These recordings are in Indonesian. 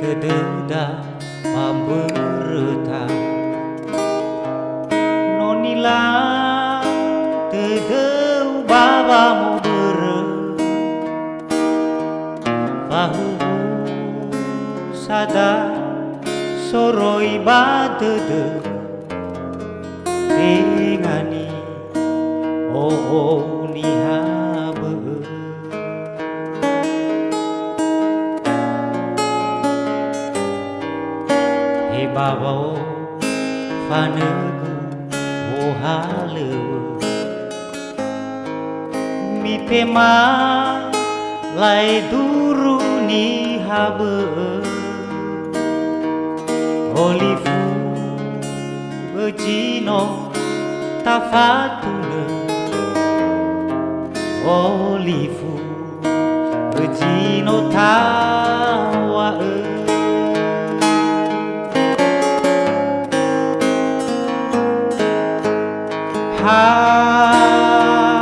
Tededa pambereta nonila tedeu babamu bere bahu sada soroi badede tengani oh nihabe babao fanegu ohalewe mi tema lai duru ni habe olifu bejino tafatune olifu bejino tawae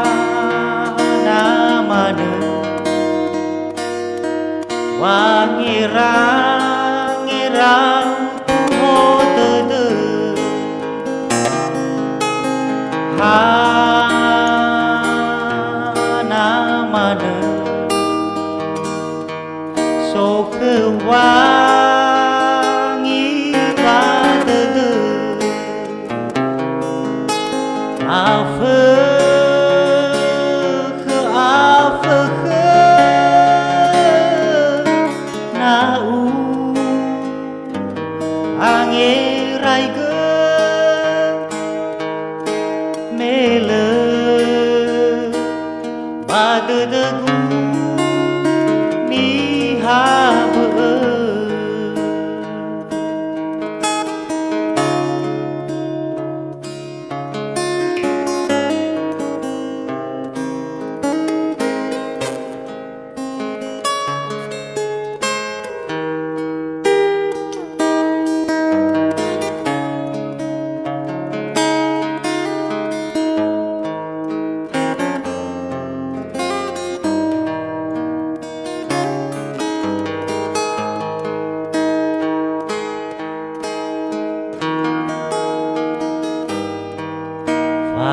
hana mana wangirang tuhodede hana mana so kewangi badede nau angerai ge mele badedegu ni habe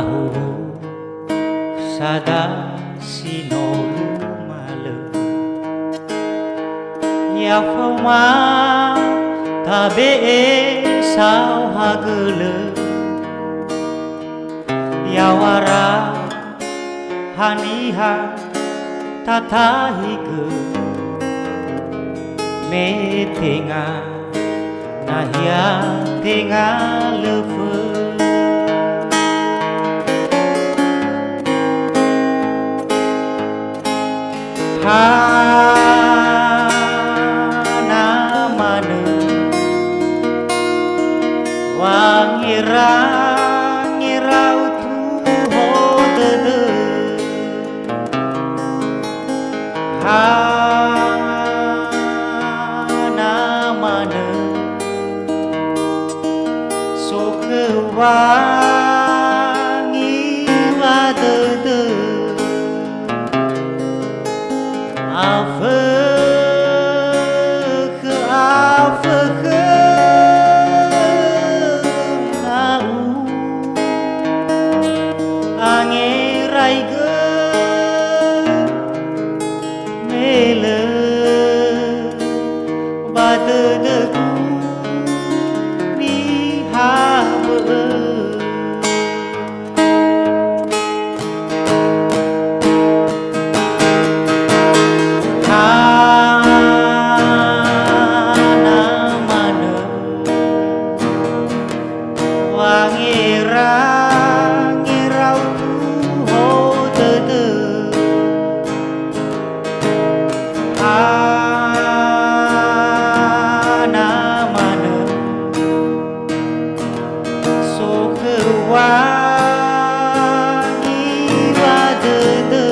Ahu sada sinolu male ya fama tabe sao hagele ya wara haniha tatahige me tenga nahia tenga leve hana mana wangirau tuhodede hana mana so kewangi badede nau angerai ge mele badedegu ni habe ngirau tuhodede hana mana so kewangi badede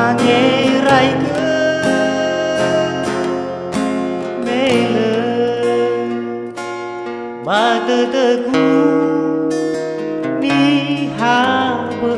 angerai ge mele teguh di haba